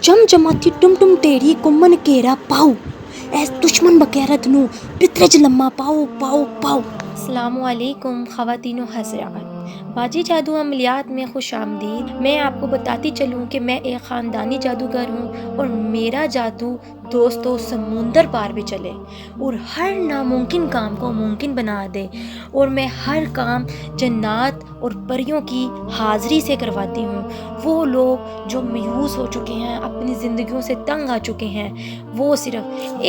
जम जमाती टुम टुम टेढ़ी कुम्मन केरा पाओ ऐस दुश्मन बगैरत नू पितरज लम्मा पाओ पाओ पाओ। अस्सलामुअलैकुम ख़वातीन व हज़रात, बाजी जादू अमलियात में खुश आमदीद। मैं आपको बताती चलूँ कि मैं एक ख़ानदानी जादूगर हूँ और मेरा जादू दोस्तों समुंदर पार भी चले और हर नामुमकिन काम को मुमकिन बना दे। और मैं हर काम जन्नात और परियों की हाज़िरी से करवाती हूँ। वो लोग जो मायूस हो चुके हैं, अपनी ज़िंदगियों से तंग आ चुके हैं, वो सिर्फ़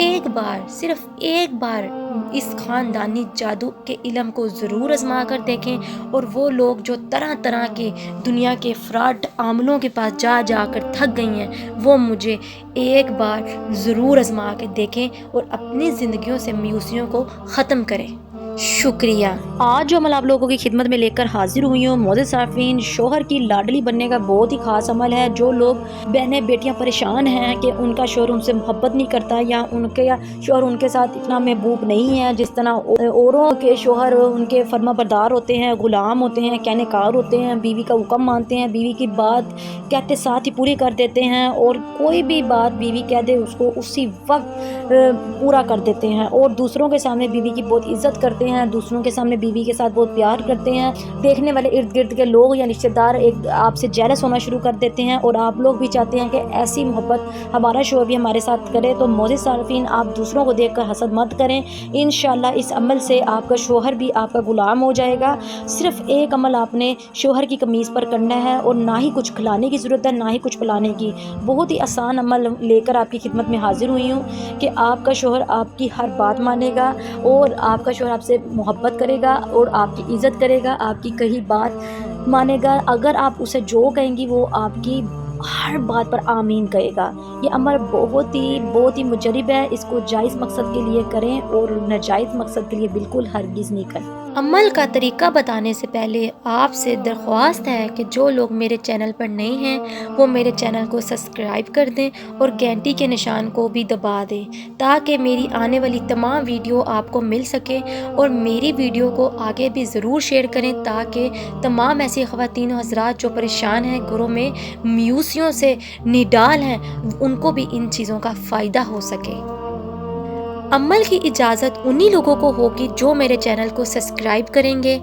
एक बार इस ख़ानदानी जादू के इल्म को ज़रूर आज़मा कर देखें। और वो लोग जो तरह तरह के दुनिया के फ्रॉड आमलों के पास जा कर थक गई हैं, वो मुझे एक बार ज़रूर आज़मा के देखें और अपनी ज़िंदगियों से मायूसियों को ख़त्म करें। शुक्रिया। आज जो अमल आप लोगों की खिदमत में लेकर हाजिर हुई हूँ, मोअज़्ज़िज़ सारफीन, शोहर की लाडली बनने का बहुत ही ख़ास अमल है। जो लोग बहनें बेटियाँ परेशान हैं कि उनका शोहर उनसे मोहब्बत नहीं करता या शोहर उनके साथ इतना महबूब नहीं है जिस तरह औरों के शोहर उनके फर्माबरदार होते हैं, ग़ुलाम होते हैं, कहनेकार होते हैं, बीवी का हुक्म मानते हैं, बीवी की बात कहते साथ ही पूरी कर देते हैं और कोई भी बात बीवी कह दे उसको उसी वक्त पूरा कर देते हैं और दूसरों के सामने बीवी की बहुत इज्जत करते हैं, दूसरों के सामने बीवी के साथ बहुत प्यार करते हैं। देखने वाले इर्द गिर्द के लोग या रिश्तेदार एक आपसे जेलस होना शुरू कर देते हैं और आप लोग भी चाहते हैं कि ऐसी मोहब्बत हमारा शोहर भी हमारे साथ करे। तो मोअज़्ज़िज़ सारफीन, आप दूसरों को देखकर हसद मत करें। इंशाअल्लाह इस अमल से आपका शोहर भी आपका ग़ुलाम हो जाएगा। सिर्फ़ एक अमल आपने शोहर की कमीज़ पर करना है और ना ही कुछ खिलाने की ज़रूरत है, ना ही कुछ पिलाने की। बहुत ही आसान अमल लेकर आपकी खिदमत में हाजिर हुई हूँ कि आपका शोहर आपकी हर बात मानेगा और आपका शोहर आपसे मोहब्बत करेगा और आपकी इज़्ज़त करेगा, आपकी कही बात मानेगा। अगर आप उसे जो कहेंगी वो आपकी हर बात पर आमीन कहेगा। ये अमल बहुत ही मुजरब है। इसको जायज़ मकसद के लिए करें और नाजायज़ मकसद के लिए बिल्कुल हरगिज़ नहीं करें। अमल का तरीका बताने से पहले आपसे दरख्वास्त है कि जो लोग मेरे चैनल पर नए हैं वो मेरे चैनल को सब्सक्राइब कर दें और घंटी के निशान को भी दबा दें ताकि मेरी आने वाली तमाम वीडियो आपको मिल सके। और मेरी वीडियो को आगे भी ज़रूर शेयर करें ताकि तमाम ऐसी ख़वातीन और हज़रात जो परेशान हैं, घरों में मायूसियों से निडाल हैं, उनको भी इन चीज़ों का फ़ायदा हो सके। अमल की इजाज़त उन्हीं लोगों को होगी जो मेरे चैनल को सब्सक्राइब करेंगे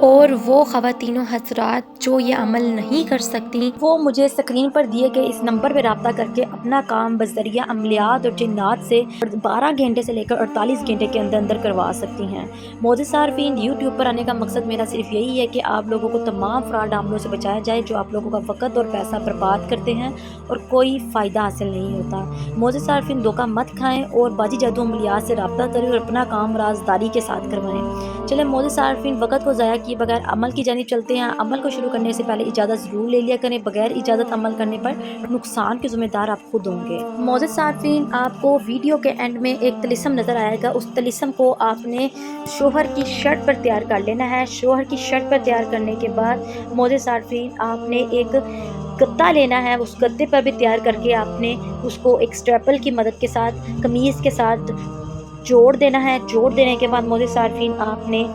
और वो ख़वातीन हज़रात जो ये अमल नहीं कर सकती वो मुझे स्क्रीन पर दिए गए इस नंबर पर रब्ता करके अपना काम बज़रिया अमलियात और जिन्नात से 12 घंटे से लेकर 48 घंटे के अंदर करवा सकती हैं। मोअज़्ज़िज़ सारफीन, यूट्यूब पर आने का मकसद मेरा सिर्फ यही है कि आप लोगों को तमाम फ्रॉड आमलों से बचाया जाए जो आप लोगों का वक़्त और पैसा बर्बाद करते हैं और कोई फ़ायदा हासिल नहीं होता। मोअज़्ज़िज़ सारफीन, धोखा मत खाएँ और बाजी जादू अमलियात से रब्ता करें और अपना काम राजदारी के साथ करवाएँ। चलें मोअज़्ज़िज़ सारफीन, वक़्त को ज़ाया किए बगैर अमल की जानिब चलते हैं। अमल को शुरू करने से पहले इजाज़त ज़रूर ले लिया करें। बगैर इजाज़त अमल करने पर नुकसान के ज़िम्मेदार आप खुद होंगे। मोअज़्ज़िज़ सारफीन, आपको वीडियो के एंड में एक तलिस्म नज़र आएगा। उस तलिस्म को आपने शोहर की शर्ट पर तैयार कर लेना है। शोहर की शर्ट पर तैयार करने के बाद मोअज़्ज़िज़ सारफीन, आपने एक गत्ता लेना है। उस गत्ते पर भी तैयार करके आपने उसको एक स्टेपल की मदद के साथ कमीज़ के साथ जोड़ देना है। जोड़ देने के बाद मोअज़्ज़िज़ सारफीन, आपने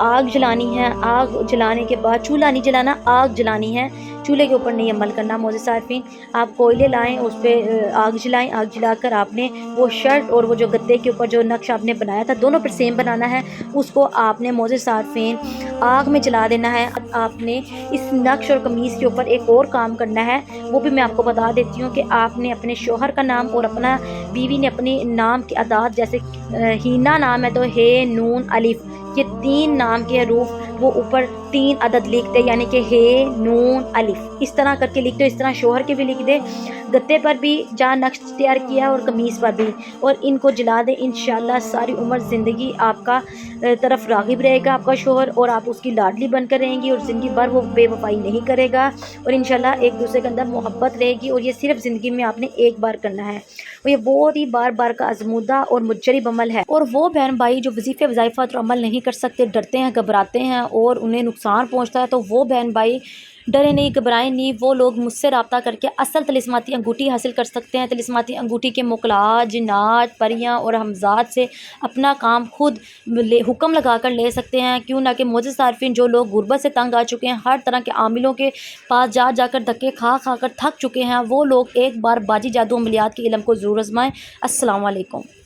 आग जलानी है। आग जलाने के बाद चूल्हा नहीं जलाना, आग जलानी है। चूल्हे के ऊपर नहीं अमल करना। मोअज़्ज़िज़ सारफीन, आप कोयले लाएं, उस पर आग जलाएं। आग जलाकर आपने वो शर्ट और वो जो गद्दे के ऊपर जो नक्श आपने बनाया था दोनों पर सेम बनाना है। उसको आपने मोअज़्ज़िज़ सारफीन आग में जला देना है। आपने इस नक्श और कमीज़ के ऊपर एक और काम करना है, वो भी मैं आपको बता देती हूँ कि आपने अपने शोहर का नाम और अपना बीवी ने अपने नाम के अदाद, जैसे हीना नाम है तो हे, नून, अलिफ, ये 3 नाम के हरूफ वो ऊपर 3 अदद लिख दे, यानी कि हे, नून, अलिफ, इस तरह करके लिख दो। इस तरह शोहर के भी लिख दे, गत्ते पर भी जहाँ नक्श तैयार किया और कमीज़ पर भी, और इनको जला दे। इंशाअल्लाह सारी उम्र ज़िंदगी आपका तरफ राग़िब रहेगा आपका शोहर और आप उसकी लाडली बनकर रहेंगी और ज़िंदगी भर वो बेवफाई नहीं करेगा और इंशाअल्लाह एक दूसरे के अंदर मोहब्बत रहेगी। और ये सिर्फ ज़िंदगी में आपने एक बार करना है और ये बहुत ही बार बार का आजमूदा और मुजरब अमल है। और वो बहन भाई जो वजीफ़े वज़ाइफ़ात और अमल नहीं कर सकते, डरते हैं, घबराते हैं और उन्हें नुकसान पहुँचता है, तो वो बहन भाई ڈرے نہیں، گھبرائیں نہیں، وہ لوگ مجھ سے رابطہ کر کے اصل طلسماتی انگوٹھی حاصل کر سکتے ہیں۔ طلسماتی انگوٹھی کے موکلات، جنات، پریاں اور ہمزات سے اپنا کام خود حکم لگا کر لے سکتے ہیں، کیوں نہ کہ معزز صارفین جو لوگ غربت سے تنگ آ چکے ہیں، ہر طرح کے عاملوں کے پاس جا جا کر دھکے کھا کھا کر تھک چکے ہیں، وہ لوگ ایک بار باجی جادو عملیات کے علم کو ضرور آزمائیں۔ السلام علیکم۔